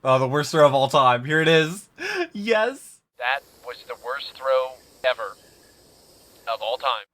Oh, the worst throw of all time. Here it is. Yes. That was the worst throw ever of all time.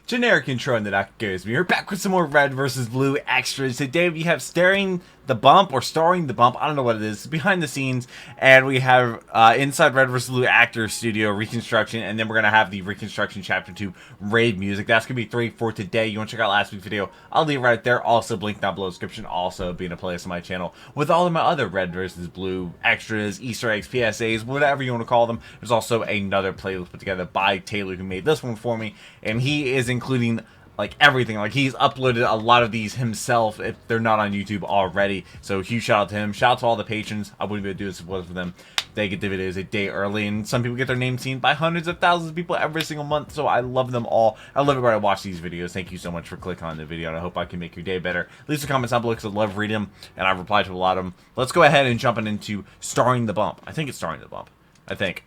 Generic intro and the Duck Goes. We're back with some more red versus blue extras. Today we have Staring the Bump, or Starring the Bump, I don't know what it is, behind the scenes, and we have inside red versus blue actor studio reconstruction, and then we're going to have the reconstruction chapter 2 raid music. That's going to be 3 for today. You want to check out last week's video, I'll leave it right there. Also, link down below description, also being a playlist on my channel with all of my other red versus blue extras, Easter eggs, PSAs, whatever you want to call them. There's also another playlist put together by Taylor who made this one for me, and he is including like everything. Like, he's uploaded a lot of these himself if they're not on YouTube already. So huge shout out to him. Shout out to all the patrons. I wouldn't be able to do this if it wasn't for them. They get the videos a day early, and some people get their names seen by hundreds of thousands of people every single month. So I love them all. I love everybody to watch these videos. Thank you so much for clicking on the video, and I hope I can make your day better. Leave some comments down below because I love reading them, and I reply to a lot of them. Let's go ahead and jump into Starring the Bump. I think it's Starring the Bump. I think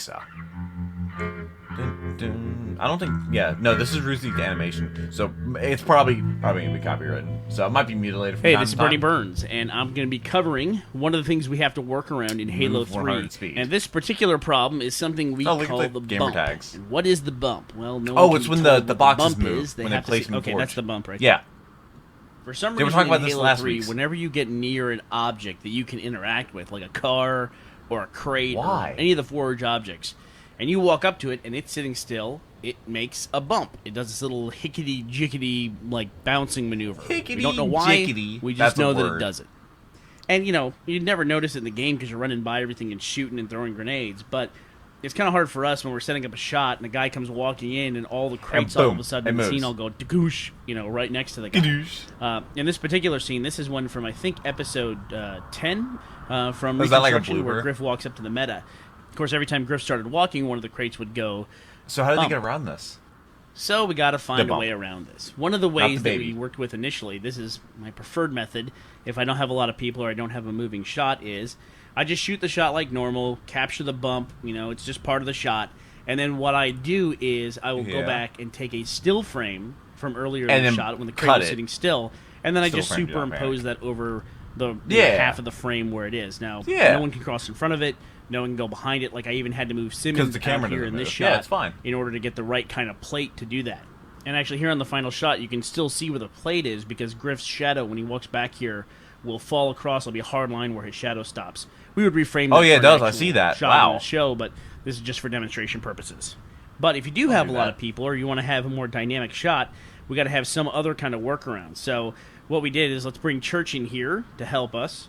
so. Dun, dun. I don't think, yeah, no, this is Ruthie's animation, so it's probably gonna be copywritten, so it might be mutilated from Hey, time this is to time. Bernie Burns, and I'm going to be covering one of the things we have to work around in Halo Move 100 3. speed. And this particular problem is something we look at call the the gamer bump. tags. And what is the bump? Well, no Oh, one it's can when be the told what boxes bump move, is. They when they have to place say, them in okay, Forge. that's the bump right Yeah. For some They were reason, talking about in this Halo last 3, week. whenever you get near an object that you can interact with, like a car or a crate Why? or any of the Forge objects, and you walk up to it and it's sitting still, it makes a bump. It does this little hickety-jickety, like, bouncing maneuver. We don't know why. Hickety-jickety. We just That's a know that it word. does it. And, you know, you'd never notice it in the game because you're running by everything and shooting and throwing grenades, but it's kind of hard for us when we're setting up a shot and a guy comes walking in and all the crates all of boom, a sudden it in the moves. scene all go degoosh, you know, right next to the guy. Gadoosh. In this particular scene, this is one from, I think, episode 10 from Is that like a Reconstruction, where blooper? Griff walks up to the meta. Of course, every time Griff started walking, one of the crates would go. So how did they Bump. get around this? So we got to find a bump. way around this. One of the the ways that baby. we worked with initially, this is my preferred method, if I don't have a lot of people or I don't have a moving shot, is I just shoot the shot like normal, capture the bump, you know, it's just part of the shot, and then what I do is I will go Yeah. back and take a still frame from earlier in And the then shot when the crate cut was it. sitting still, and then I Still just framed it on superimpose back. that over the Yeah. half of the frame where it is. Now, Yeah. no one can cross in front of it, no one can go behind it, like I even had to move 'Cause Simmons the out camera here doesn't in this move. shot Yeah, it's fine. in order to get the right kind of plate to do that. And actually here on the final shot, you can still see where the plate is because Griff's shadow, when he walks back here, will fall across. It'll be a hard line where his shadow stops. We would reframe that Oh, yeah, for it does. an I actual see that. shot Wow. in the show, but this is just for demonstration purposes. But if you do have do a lot that. of people or you want to have a more dynamic shot, we got to have some other kind of workaround. So what we did is let's bring Church in here to help us.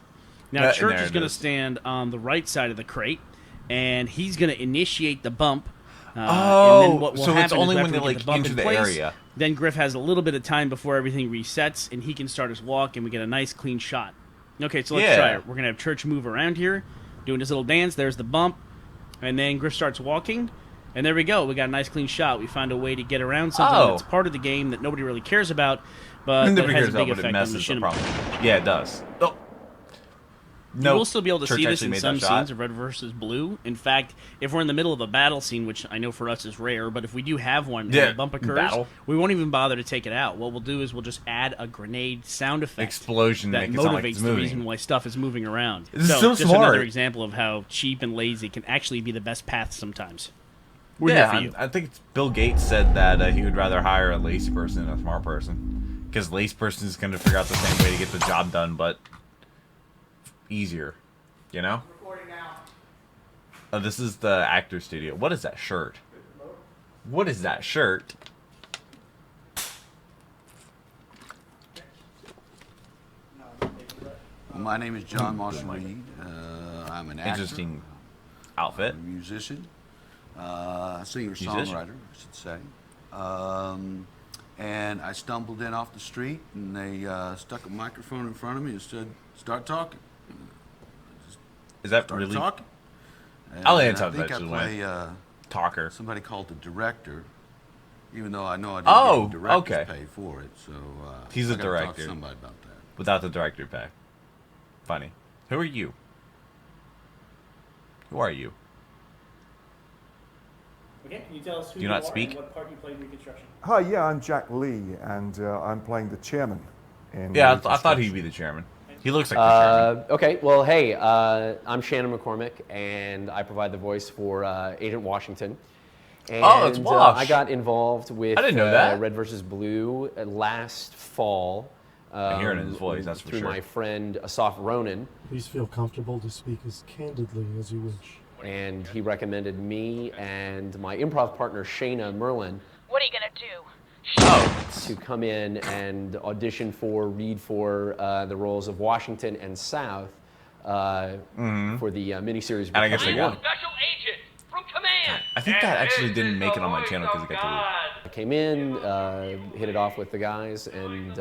Now, And Church there is it going to is. stand on the right side of the crate, and he's going to initiate the bump. Oh, and then what will so it's happen is only when after they, we like, get the bump enter in the place, area. then Griff has a little bit of time before everything resets, and he can start his walk, and we get a nice, clean shot. Okay, so let's Yeah. try it. We're going to have Church move around here, doing his little dance. There's the bump, and then Griff starts walking, and there we go. We got a nice, clean shot. We found a way to get around something Oh. that's part of the game that nobody really cares about, but that Nobody has cares a big about, but it effect on messes the machinima. problem. Yeah, it does. Oh. You will still be able to Church see this actually in made some that shot. scenes of Red versus Blue. In fact, if we're in the middle of a battle scene, which I know for us is rare, but if we do have one Yeah, and a bump occurs, battle. we won't even bother to take it out. What we'll do is we'll just add a grenade sound effect Explosion that make it sound like motivates it's the moving. reason why stuff is moving around. This is so just smart. another example of how cheap and lazy can actually be the best path sometimes. We're Yeah, here for you. I think it's Bill Gates said that he would rather hire a lazy person than a smart person. Because lazy person is going to figure out the same way to get the job done, but easier. You know? Oh, this is the actor studio. What is that shirt? What is that shirt? My name is John Marshall Reed. I'm an actor, Interesting outfit. a musician, singer-songwriter, Musician. I should say. And I stumbled in off the street, and they stuck a microphone in front of me and said, "Start talking." Is that Started really talking. And I'll I answer think I eventually. play talker? somebody called the director, even though I know I didn't Oh, get the director's okay. pay for it. So He's I a gotta talk to director. somebody about that. Without the director pay. Funny. Who are you? Who are you? Okay, can you tell us who Do you not speak? what part you played in Reconstruction? Hi, yeah, I'm Jack Lee, and I'm playing the chairman. In Yeah, I thought Reconstruction. he'd be the chairman. And He looks like the chairman. Okay, well, hey, I'm Shannon McCormick, and I provide the voice for Agent Washington. And, It's Wash. I got involved with I didn't know that. Red versus Blue last fall. I hear it in his voice, that's for through sure. my friend Asaf Ronan. Please feel comfortable to speak as candidly as you wish. And he recommended me and my improv partner, Shayna Merlin, What are you gonna do? to come in and read for the roles of Washington and South for the miniseries. And I guess they got it. Special agent from command. I think that actually didn't make it on my channel because it got deleted. I came in, hit it off with the guys, and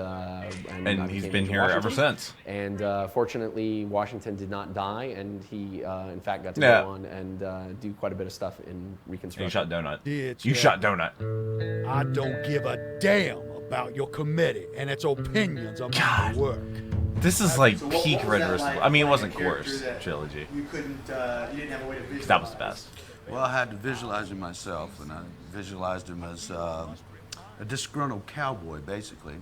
And he's been here ever since. And fortunately, Washington did not die, and he, in fact, got to Yeah. go on and do quite a bit of stuff in You Reconstruction. shot Donut. Did You ya? shot Donut. I don't give a damn about your committee and its opinions on my work. This is like So peak what was Red that versus like Blue. I mean, it playing wasn't a character course that trilogy. You couldn't, you didn't have a way to visualize. That was the best. Well, I had to visualize him myself, and I visualized him as a disgruntled cowboy, basically.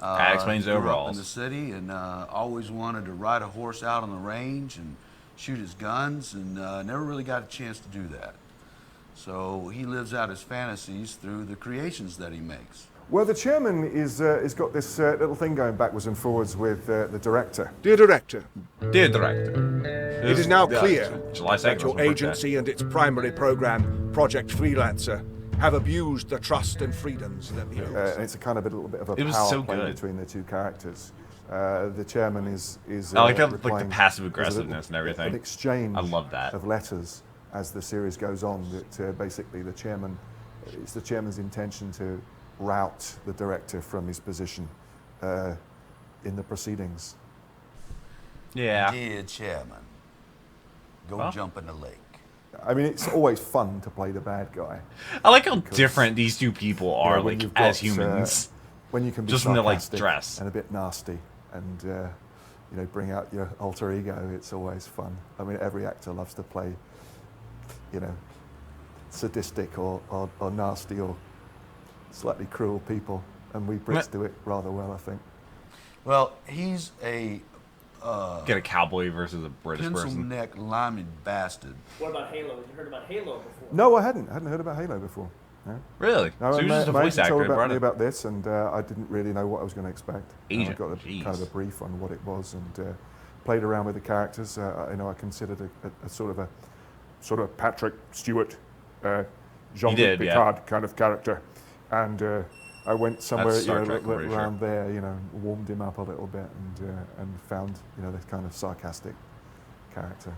That explains the grew up overalls. in the city, and always wanted to ride a horse out on the range and shoot his guns, and never really got a chance to do that. So he lives out his fantasies through the creations that he makes. Well, the chairman is got this little thing going backwards and forwards with the director. Dear Director, Dear Director. it is now clear July 2nd that was your my birthday. agency and its primary program, Project Freelancer, have abused the trust and freedoms that the And it's a kind of a little bit of a It was power so play good. between the two characters. The chairman is I like how, like, the replying- passive there's a aggressiveness and everything. An exchange I love that. of letters as the series goes on. That basically it's the chairman's intention to rout the director from his position in the proceedings. Yeah. Dear Chairman, go Well. jump in the lake. I mean, it's always fun to play the bad guy. I like how different these two people are, You know, when like, you've as got, humans. When you can be Just when they, like, sarcastic dress. and a bit nasty and bring out your alter ego, it's always fun. I mean, every actor loves to play, sadistic or nasty or slightly cruel people, and we Brits do it rather well, I think. Well, he's a Get a cowboy versus a British pencil person. neck limey bastard. What about Halo? Have you heard about Halo before? No, I hadn't heard about Halo before. No. Really? No, So he was just a my voice agent told actor. about brought me it. about this, and I didn't really know what I was going to expect. And I Agent, got jeez. kind of a brief on what it was, and played around with the characters. I considered a sort of Patrick Stewart, Jean-Luc did, yeah. Picard kind of character, and I went somewhere That's Star Trek, I'm pretty around there, warmed him up a little bit, and found this kind of sarcastic character.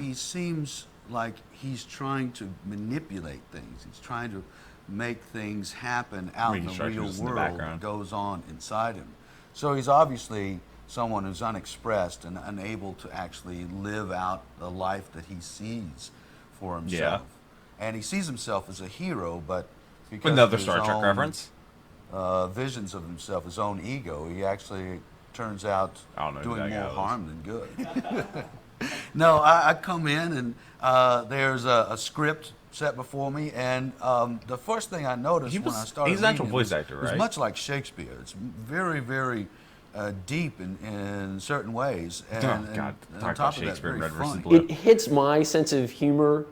He seems like he's trying to manipulate things. He's trying to make things happen out in the Reconstruction real is in the world that background. goes on inside him. So he's obviously someone who's unexpressed and unable to actually live out the life that he sees for himself. And he sees himself as a hero, but because Another of his Star Trek own, reference. visions of himself, his own ego, he actually turns out I don't know who doing that more guy was. harm than good. No, I come in and there's a script set before me, and the first thing I noticed when I started he's an actual reading it voice actor, was right? much like Shakespeare. It's very, very deep in certain ways, and, Oh, God. and Talk on top about of that, Shakespeare, very Red versus funny. Blue. It hits my sense of humor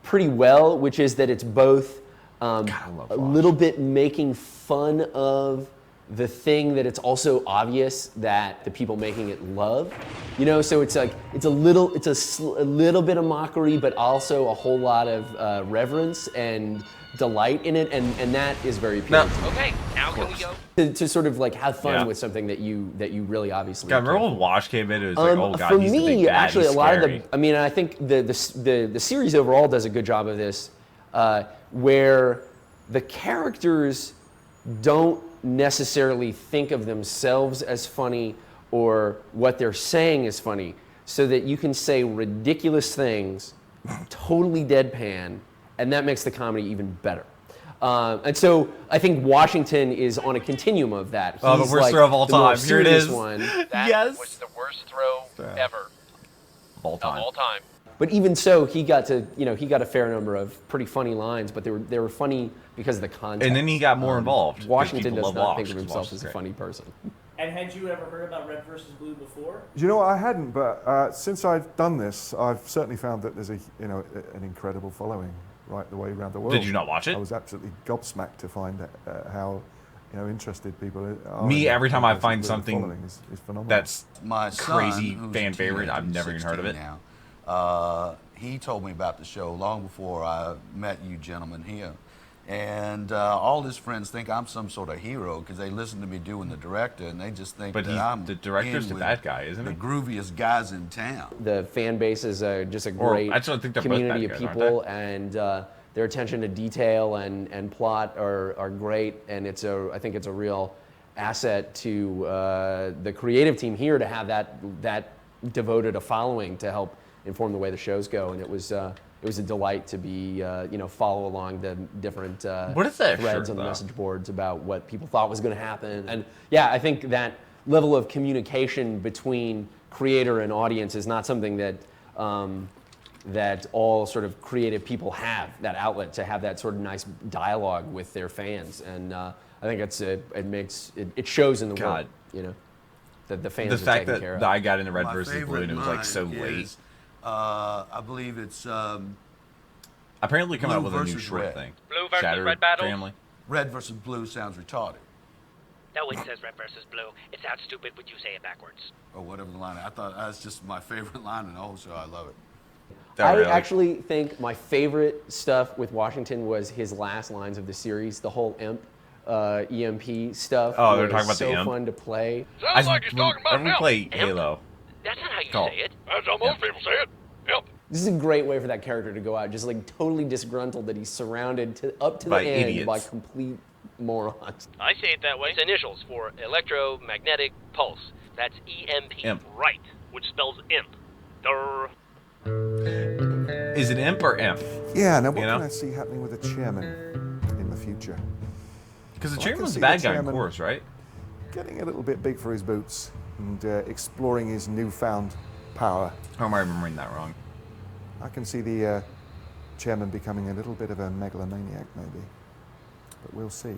pretty well, which is that it's both I love a Wash. little bit making fun of the thing that it's also obvious that the people making it love. So it's like a little bit of mockery, but also a whole lot of reverence and delight in it, and that is very appealing Okay, now can we go? to sort of like have fun Yeah. with something that you really obviously God, care remember for. when Wash came in? It was like, oh god, For he's the me, big bad. actually, He's a lot scary. of the. I mean, I think the series overall does a good job of this, where the characters don't necessarily think of themselves as funny or what they're saying is funny, so that you can say ridiculous things, totally deadpan, and that makes the comedy even better. And so I think Washington is on a continuum of that. Oh, the He's worst like throw of all the more time. Here it serious is. One. That Yes. was the worst throw ever All of time. all time. But even so, he got a fair number of pretty funny lines, but they were funny because of the context. And then he got more involved. Washington does love not Wash, think of 'cause himself Wash is as a great. funny person. And had you ever heard about Red versus Blue before? You know what? I hadn't, but since I've done this, I've certainly found that there's an incredible following right the way around the world. Did you not watch it? I was absolutely gobsmacked to find how interested people are. Me, in every Red time I versus find Blue. something following is phenomenal. that's My son, crazy who's fan a favorite, teenager, I've never even heard of it. 16 now, he told me about the show long before I met you gentlemen here. And all his friends think I'm some sort of hero because they listen to me doing the director, and they just think But that I'm the director's the with bad guy, isn't the he? grooviest guys in town. The fan base is just a Or, great actually, I think they're both community bad of guys, aren't people, and their attention to detail and plot are great, and I think it's a real asset to the creative team here to have that devoted a following to help inform the way the shows go, and it was a delight to be follow along the different What is that threads shirt, on the though? message boards about what people thought was going to happen, and yeah, I think that level of communication between creator and audience is not something that that all sort of creative people have, that outlet to have that sort of nice dialogue with their fans, and I think it shows in the God. work, that the fans The are fact taken that care of. I got into Red My versus Blue favorite and it was like line so late. is, I believe it's Apparently coming out Blue with a new versus short Red. thing. Blue versus Shattered Red battle? Family. Red versus Blue sounds retarded, No, it says Red versus Blue. It sounds stupid when you say it backwards. or whatever the line. I thought that's just my favorite line in the whole show. I love it. I really? actually think my favorite stuff with Washington was his last lines of the series, the whole EMP stuff. Oh, they're was talking about the so imp? fun to play. Sounds like he's talking about Every now. play Halo. That's not how you Oh. say it. That's how most people say it. Yep. This is a great way for that character to go out, just like totally disgruntled that he's surrounded up to the By end idiots. by complete morons. I say it that way. It's initials for electromagnetic pulse. That's EMP. Imp. Right, which spells imp. Durr. Is it imp or imp? Yeah, now what You know? can I see happening with the chairman in the future? Because the Well, I chairman can was a see bad the guy in chairman- course, right? Getting a little bit big for his boots and exploring his newfound power. Or am I remembering that wrong? I can see the chairman becoming a little bit of a megalomaniac, maybe. But we'll see.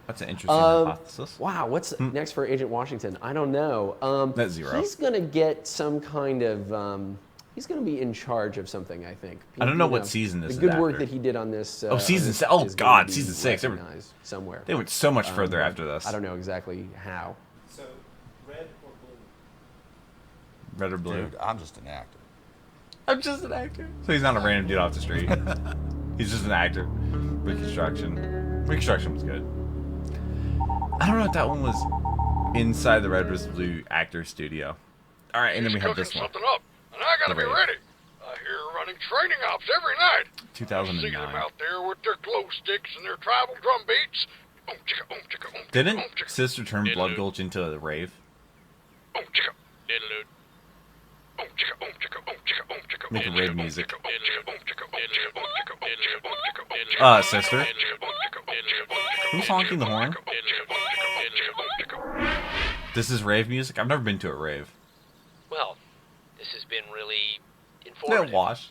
That's an interesting hypothesis. Wow, what's next for Agent Washington? I don't know. That's zero. He's going to get some kind of. He's going to be in charge of something, I think. I don't know what season this the is good work after. that he did on this. Season on this 6. Oh, is gonna God, be season 6. recognized somewhere. They went so much further after this. I don't know exactly how. So, red or blue? Red or blue? Dude, I'm just an actor. I'm just an actor. So he's not a random dude off the street. He's just an actor. Reconstruction. Reconstruction was good. I don't know if that one was inside the Red vs. Blue actor studio. All right, and then we have this one. something up, and I gotta The be raid. ready. I hear running training ops every night. I see 2009. them out there with their glow sticks and their tribal drum beats. Didn't Sister turn Blood Gulch into a rave? Making rave music. Sister? Who's honking the horn? This is rave music? I've never been to a rave. Well, this has been really Yeah, informative. wash.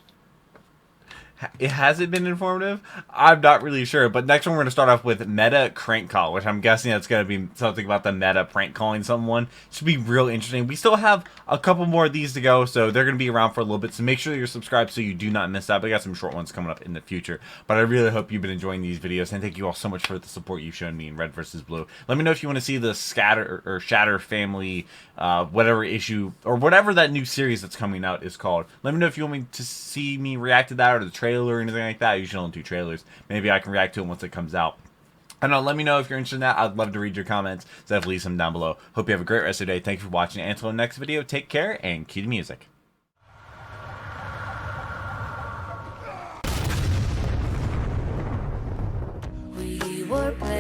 Has it been informative? I'm not really sure. But next one, we're going to start off with Meta Crank Call, which I'm guessing that's going to be something about the meta prank calling someone. Should be real interesting. We still have a couple more of these to go, so they're going to be around for a little bit. So make sure you're subscribed so you do not miss out. We got some short ones coming up in the future. But I really hope you've been enjoying these videos, and thank you all so much for the support you've shown me in Red vs. Blue. Let me know if you want to see the Shatter family, whatever issue, or whatever that new series that's coming out is called. Let me know if you want me to see me react to that or the trailer or anything like that. I usually don't do trailers. Maybe I can react to it once it comes out. I don't know, let me know if you're interested in that. I'd love to read your comments, so definitely leave some down below. Hope you have a great rest of your day. Thank you for watching. Until the next video, take care and cue the music. We were playing